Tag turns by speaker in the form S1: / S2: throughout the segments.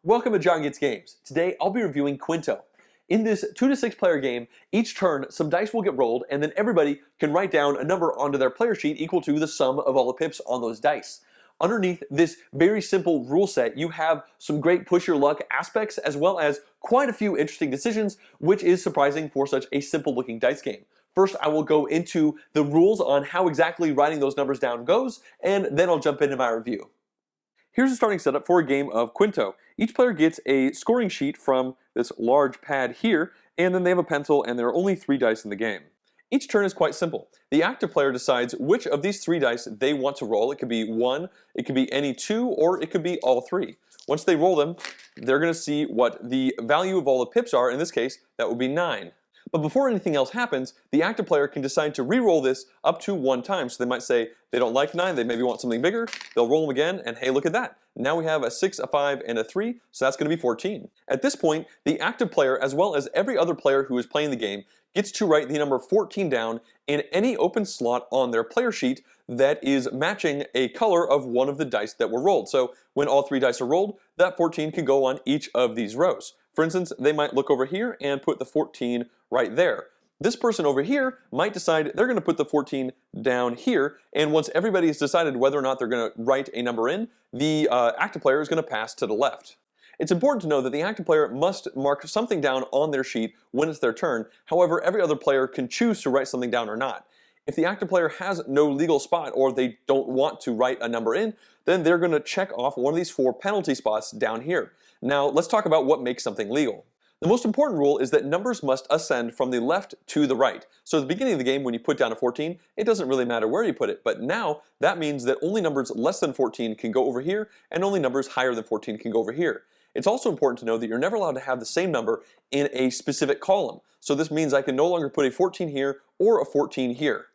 S1: Welcome to JonGetsGames. Today I'll be reviewing Qwinto. In this 2 to 6 player game, each turn some dice will get rolled and then everybody can write down a number onto their player sheet equal to the sum of all the pips on those dice. Underneath this very simple rule set, you have some great push your luck aspects as well as quite a few interesting decisions, which is surprising for such a simple looking dice game. First, I will go into the rules on how exactly writing those numbers down goes, and then I'll jump into my review. Here's a starting setup for a game of Qwinto. Each player gets a scoring sheet from this large pad here, and then they have a pencil, and there are only 3 dice in the game. Each turn is quite simple. The active player decides which of these 3 dice they want to roll. It could be 1, it could be any 2, or it could be all 3. Once they roll them, they're going to see what the value of all the pips are. In this case, that would be 9. But before anything else happens, the active player can decide to re-roll this up to 1 time. So they might say they don't like 9, they maybe want something bigger. They'll roll them again, and hey, look at that. Now we have a 6, a 5, and a 3, so that's going to be 14. At this point, the active player, as well as every other player who is playing the game, gets to write the number 14 down in any open slot on their player sheet that is matching a color of one of the dice that were rolled. So when all 3 dice are rolled, that 14 can go on each of these rows. For instance, they might look over here and put the 14 right there. This person over here might decide they're going to put the 14 down here, and once everybody has decided whether or not they're going to write a number in, the active player is going to pass to the left. It's important to know that the active player must mark something down on their sheet when it's their turn. However, every other player can choose to write something down or not. If the active player has no legal spot or they don't want to write a number in, then they're going to check off one of these 4 penalty spots down here. Now, let's talk about what makes something legal. The most important rule is that numbers must ascend from the left to the right. So at the beginning of the game, when you put down a 14, it doesn't really matter where you put it. But now, that means that only numbers less than 14 can go over here, and only numbers higher than 14 can go over here. It's also important to know that you're never allowed to have the same number in a specific column. So this means I can no longer put a 14 here or a 14 here.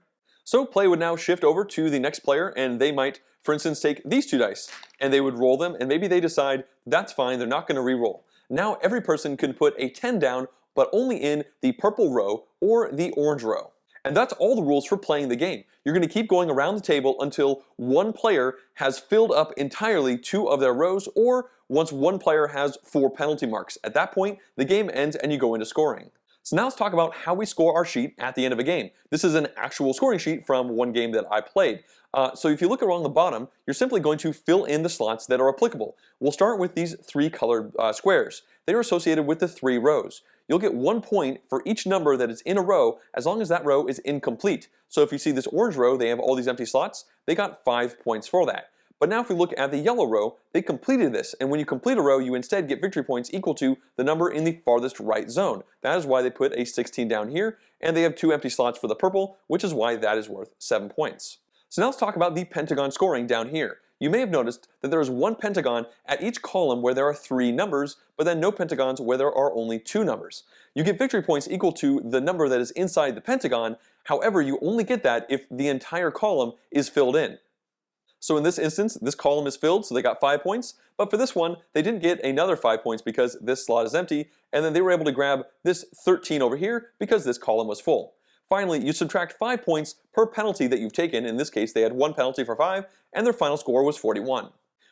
S1: So play would now shift over to the next player, and they might, for instance, take these 2 dice, and they would roll them, and maybe they decide that's fine, they're not going to re-roll. Now every person can put a 10 down, but only in the purple row or the orange row. And that's all the rules for playing the game. You're going to keep going around the table until one player has filled up entirely 2 of their rows, or once one player has 4 penalty marks. At that point, the game ends and you go into scoring. So now let's talk about how we score our sheet at the end of a game. This is an actual scoring sheet from one game that I played. So if you look along the bottom, you're simply going to fill in the slots that are applicable. We'll start with these 3 colored squares. They are associated with the 3 rows. You'll get 1 point for each number that is in a row as long as that row is incomplete. So if you see this orange row, they have all these empty slots, they got 5 points for that. But now if we look at the yellow row, they completed this, and when you complete a row, you instead get victory points equal to the number in the farthest right zone. That is why they put a 16 down here, and they have 2 empty slots for the purple, which is why that is worth 7 points. So now let's talk about the pentagon scoring down here. You may have noticed that there is 1 pentagon at each column where there are 3 numbers, but then no pentagons where there are only 2 numbers. You get victory points equal to the number that is inside the pentagon. However, you only get that if the entire column is filled in. So in this instance, this column is filled, so they got 5 points. But for this one, they didn't get another 5 points because this slot is empty, and then they were able to grab this 13 over here because this column was full. Finally, you subtract 5 points per penalty that you've taken. In this case, they had 1 penalty for 5, and their final score was 41.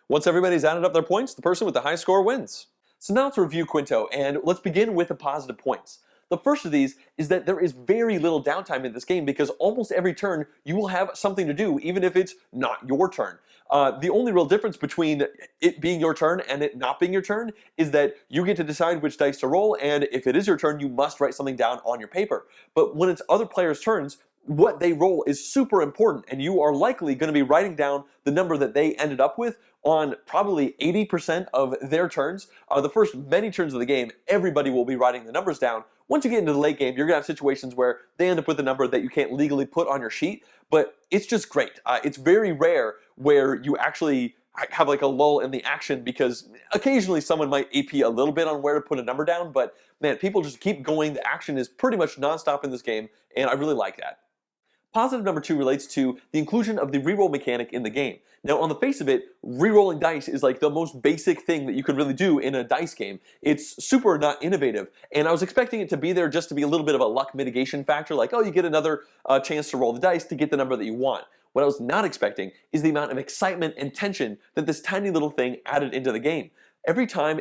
S1: Once everybody's added up their points, the person with the high score wins. So now let's review Qwinto, and let's begin with the positive points. The first of these is that there is very little downtime in this game because almost every turn you will have something to do, even if it's not your turn. The only real difference between it being your turn and it not being your turn is that you get to decide which dice to roll, and if it is your turn, you must write something down on your paper. But when it's other players' turns, what they roll is super important, and you are likely going to be writing down the number that they ended up with on probably 80% of their turns. The first many turns of the game, everybody will be writing the numbers down. Once you get into the late game, you're going to have situations where they end up with a number that you can't legally put on your sheet, but it's just great. It's very rare where you actually have like a lull in the action because occasionally someone might AP a little bit on where to put a number down, but man, people just keep going. The action is pretty much nonstop in this game, and I really like that. Positive number 2 relates to the inclusion of the reroll mechanic in the game. Now, on the face of it, rerolling dice is like the most basic thing that you could really do in a dice game. It's super not innovative, and I was expecting it to be there just to be a little bit of a luck mitigation factor, like, oh, you get another chance to roll the dice to get the number that you want. What I was not expecting is the amount of excitement and tension that this tiny little thing added into the game. every time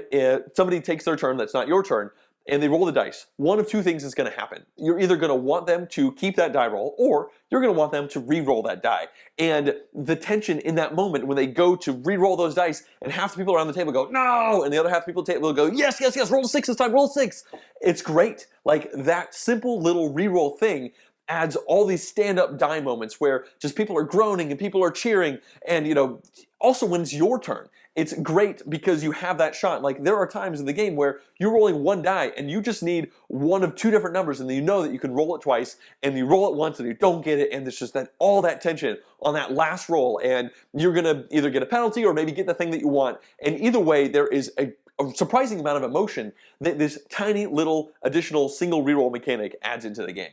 S1: somebody takes their turn that's not your turn, and they roll the dice, one of two things is going to happen. You're either going to want them to keep that die roll, or you're going to want them to re-roll that die. And the tension in that moment when they go to re-roll those dice, and half the people around the table go, no, and the other half the people at the table go, yes, yes, yes, roll a 6 this time, roll 6. It's great. Like, that simple little re-roll thing adds all these stand-up die moments where just people are groaning and people are cheering, and also when it's your turn, it's great because you have that shot. Like, there are times in the game where you're rolling one die and you just need one of two different numbers, and you know that you can roll it twice, and you roll it once and you don't get it, and there's just all that tension on that last roll, and you're gonna either get a penalty or maybe get the thing that you want. And either way, there is a surprising amount of emotion that this tiny little additional single reroll mechanic adds into the game.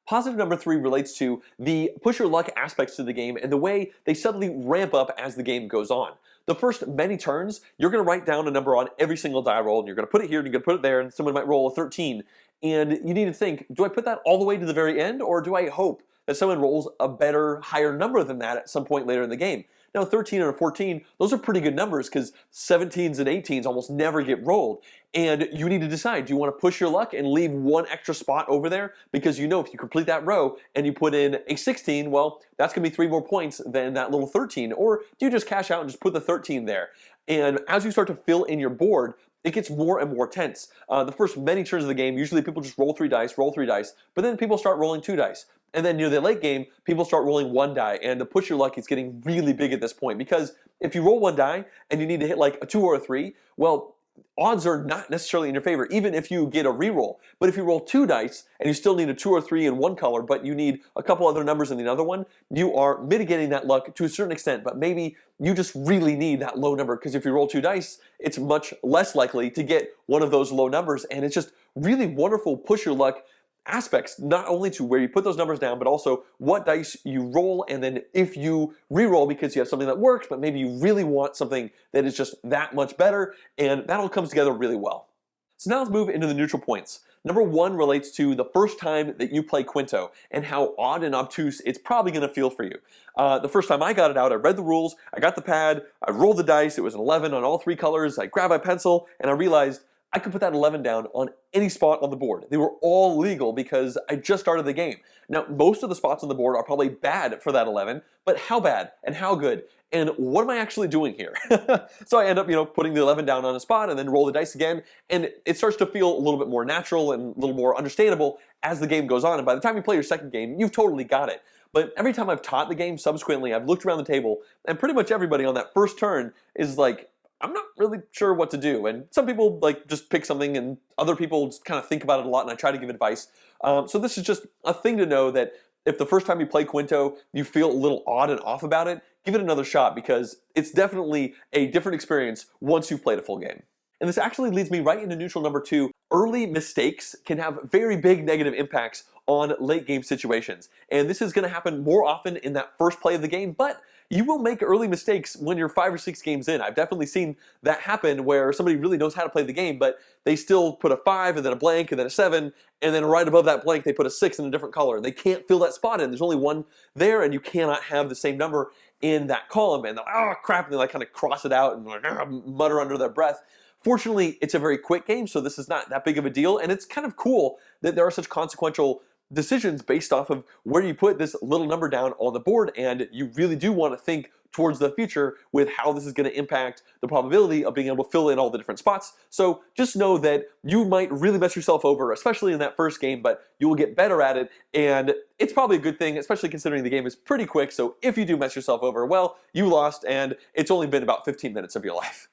S1: Positive number 3 relates to the push your luck aspects to the game and the way they suddenly ramp up as the game goes on. The first many turns, you're going to write down a number on every single die roll, and you're going to put it here, and you're going to put it there, and someone might roll a 13. And you need to think, do I put that all the way to the very end, or do I hope that someone rolls a better, higher number than that at some point later in the game? Now, 13 and a 14, those are pretty good numbers because 17s and 18s almost never get rolled. And you need to decide, do you want to push your luck and leave one extra spot over there? Because you know if you complete that row and you put in a 16, well, that's going to be 3 more points than that little 13. Or do you just cash out and just put the 13 there? And as you start to fill in your board, it gets more and more tense. The first many turns of the game, usually people just roll 3 dice, but then people start rolling 2 dice. And then near the late game, people start rolling 1 die, and the push your luck is getting really big at this point, because if you roll 1 die and you need to hit like a 2 or a 3, well, odds are not necessarily in your favor, even if you get a reroll. But if you roll 2 dice and you still need a 2 or 3 in one color, but you need a couple other numbers in the other one, you are mitigating that luck to a certain extent, but maybe you just really need that low number, because if you roll 2 dice, it's much less likely to get one of those low numbers, and it's just really wonderful push your luck aspects, not only to where you put those numbers down, but also what dice you roll, and then if you re-roll because you have something that works, but maybe you really want something that is just that much better, and that all comes together really well. So now let's move into the neutral points. Number 1 relates to the first time that you play Qwinto and how odd and obtuse it's probably going to feel for you. The first time I got it out, I read the rules, I got the pad, I rolled the dice, it was an 11 on all 3 colors, I grabbed my pencil, and I realized I could put that 11 down on any spot on the board. They were all legal because I just started the game. Now, most of the spots on the board are probably bad for that 11, but how bad and how good? And what am I actually doing here? So I end up, putting the 11 down on a spot and then roll the dice again, and it starts to feel a little bit more natural and a little more understandable as the game goes on. And by the time you play your second game, you've totally got it. But every time I've taught the game subsequently, I've looked around the table, and pretty much everybody on that first turn is like, I'm not really sure what to do. And some people just pick something, and other people just kind of think about it a lot, and I try to give advice. So this is just a thing to know, that if the first time you play Qwinto you feel a little odd and off about it, give it another shot, because it's definitely a different experience once you've played a full game. And this actually leads me right into neutral number 2. Early mistakes can have very big negative impacts on late game situations. And this is going to happen more often in that first play of the game, but you will make early mistakes when you're 5 or 6 games in. I've definitely seen that happen where somebody really knows how to play the game, but they still put a 5 and then a blank and then a 7, and then right above that blank they put a 6 in a different color. They can't fill that spot in. There's only one there, and you cannot have the same number in that column. And they're like, oh crap, and they kind of cross it out and mutter under their breath. Fortunately, it's a very quick game, so this is not that big of a deal, and it's kind of cool that there are such consequential decisions based off of where you put this little number down on the board, and you really do want to think towards the future with how this is going to impact the probability of being able to fill in all the different spots. So just know that you might really mess yourself over, especially in that first game, but you will get better at it, and it's probably a good thing, especially considering the game is pretty quick. So if you do mess yourself over, well, you lost, and it's only been about 15 minutes of your life.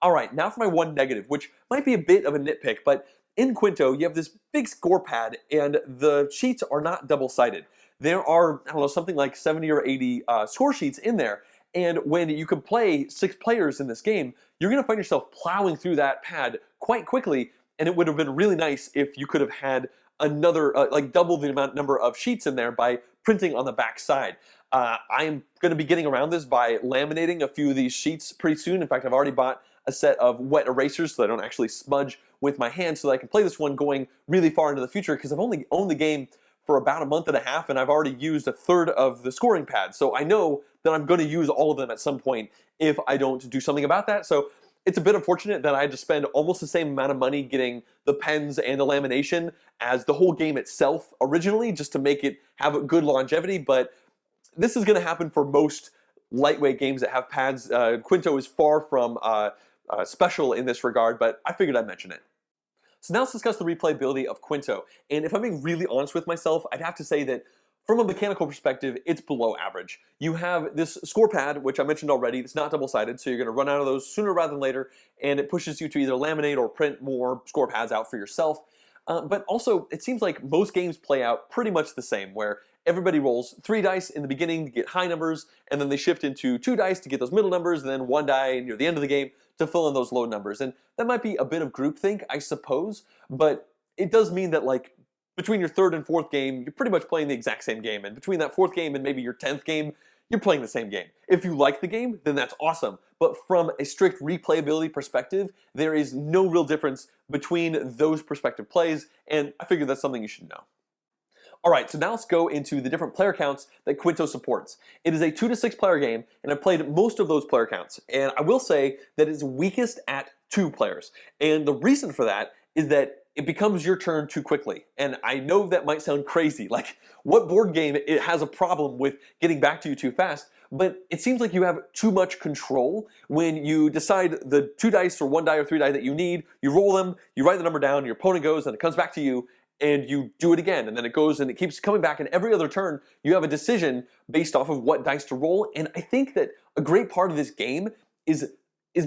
S1: All right, now for my one negative, which might be a bit of a nitpick, but in Qwinto, you have this big score pad, and the sheets are not double-sided. There are, I don't know, something like 70 or 80 score sheets in there, and when you can play 6 players in this game, you're going to find yourself plowing through that pad quite quickly, and it would have been really nice if you could have had another, double the number of sheets in there by printing on the back side. I'm going to be getting around this by laminating a few of these sheets pretty soon. In fact, I've already bought a set of wet erasers so I don't actually smudge with my hands, so that I can play this one going really far into the future, because I've only owned the game for about a month and a half, and I've already used a third of the scoring pads. So I know that I'm going to use all of them at some point if I don't do something about that. So it's a bit unfortunate that I had to spend almost the same amount of money getting the pens and the lamination as the whole game itself originally, just to make it have a good longevity, but this is going to happen for most lightweight games that have pads. Qwinto is far from special in this regard, but I figured I'd mention it. So now let's discuss the replayability of Qwinto. And if I'm being really honest with myself, I'd have to say that from a mechanical perspective, it's below average. You have this score pad, which I mentioned already, it's not double-sided, so you're going to run out of those sooner rather than later, and it pushes you to either laminate or print more score pads out for yourself. But also, it seems like most games play out pretty much the same, where everybody rolls 3 dice in the beginning to get high numbers, and then they shift into 2 dice to get those middle numbers, and then 1 die near the end of the game to fill in those low numbers. And that might be a bit of groupthink, I suppose, but it does mean that, like, between your 3rd and 4th game, you're pretty much playing the exact same game, and between that 4th game and maybe your 10th game, you're playing the same game. If you like the game, then that's awesome. But from a strict replayability perspective, there is no real difference between those prospective plays, and I figured that's something you should know. Alright, so now let's go into the different player counts that Qwinto supports. It is a 2 to 6 player game, and I've played most of those player counts. And I will say that it's weakest at 2 players. And the reason for that is that it becomes your turn too quickly. And I know that might sound crazy, like what board game it has a problem with getting back to you too fast, but it seems like you have too much control when you decide the 2 dice or 1 die or 3 die that you need, you roll them, you write the number down, your opponent goes, and it comes back to you, and you do it again, and then it goes and it keeps coming back, and every other turn you have a decision based off of what dice to roll. And I think that a great part of this game is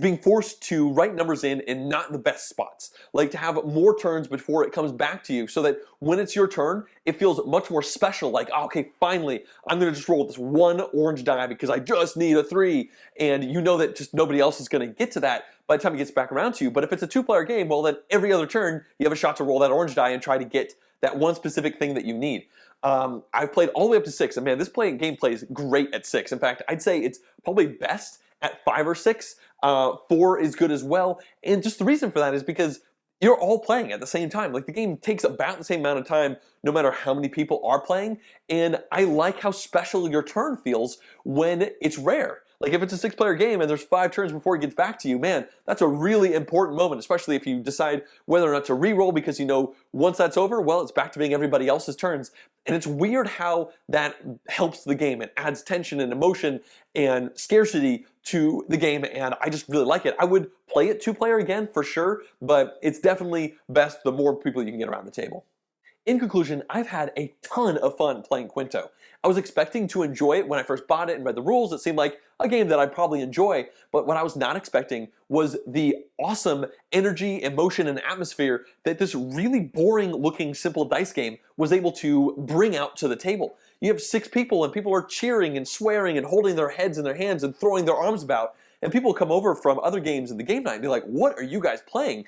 S1: being forced to write numbers in not the best spots. Like to have more turns before it comes back to you, so that when it's your turn, it feels much more special, like, oh, okay, finally, I'm gonna just roll this 1 orange die because I just need a 3, and you know that just nobody else is gonna get to that by the time it gets back around to you. But if it's a 2-player game, well, then every other turn, you have a shot to roll that orange die and try to get that one specific thing that you need. I've played all the way up to 6, and man, this game plays great at 6. In fact, I'd say it's probably best at 5 or 6. 4 is good as well, and just the reason for that is because you're all playing at the same time. Like, the game takes about the same amount of time no matter how many people are playing, and I like how special your turn feels when it's rare. Like, if it's a 6-player game and there's 5 turns before it gets back to you, man, that's a really important moment, especially if you decide whether or not to re-roll, because you know once that's over, well, it's back to being everybody else's turns. And it's weird how that helps the game. It adds tension and emotion and scarcity to the game, and I just really like it. I would play it 2-player again for sure, but it's definitely best the more people you can get around the table. In conclusion, I've had a ton of fun playing Qwinto. I was expecting to enjoy it when I first bought it and read the rules. It seemed like a game that I'd probably enjoy, but what I was not expecting was the awesome energy, emotion, and atmosphere that this really boring looking simple dice game was able to bring out to the table. You have 6 people and people are cheering and swearing and holding their heads in their hands and throwing their arms about, and people come over from other games in the game night and be like, what are you guys playing?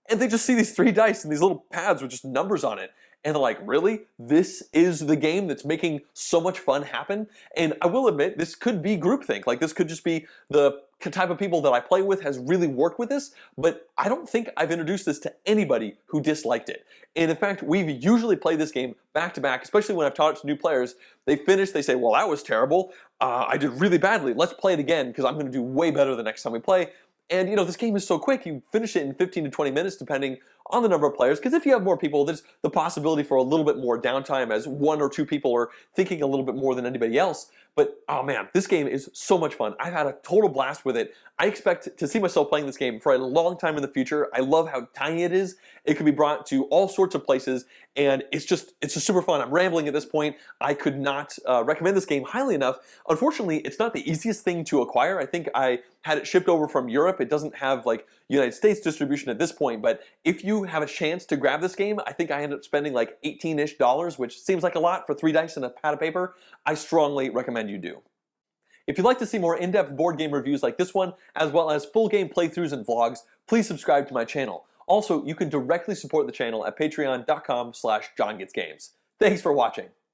S1: And they just see these 3 dice and these little pads with just numbers on it. And they're like, really? This is the game that's making so much fun happen? And I will admit, this could be groupthink. Like, this could just be the type of people that I play with has really worked with this, but I don't think I've introduced this to anybody who disliked it. And in fact, we've usually played this game back to back, especially when I've taught it to new players. They finish, they say, well, that was terrible. I did really badly. Let's play it again, because I'm going to do way better the next time we play. And you know, this game is so quick, you finish it in 15 to 20 minutes depending on the number of players, because if you have more people, there's the possibility for a little bit more downtime as 1 or 2 people are thinking a little bit more than anybody else. But oh man, this game is so much fun. I've had a total blast with it. I expect to see myself playing this game for a long time in the future. I love how tiny it is. It can be brought to all sorts of places, and it's just super fun. I'm rambling at this point. I could not recommend this game highly enough. Unfortunately, it's not the easiest thing to acquire. I think I had it shipped over from Europe. It doesn't have like United States distribution at this point, but if you have a chance to grab this game, I think I ended up spending like $18-ish, which seems like a lot for 3 dice and a pad of paper. I strongly recommend you do. If you'd like to see more in-depth board game reviews like this one, as well as full game playthroughs and vlogs, please subscribe to my channel. Also, you can directly support the channel at patreon.com/JonGetsGames. Thanks for watching.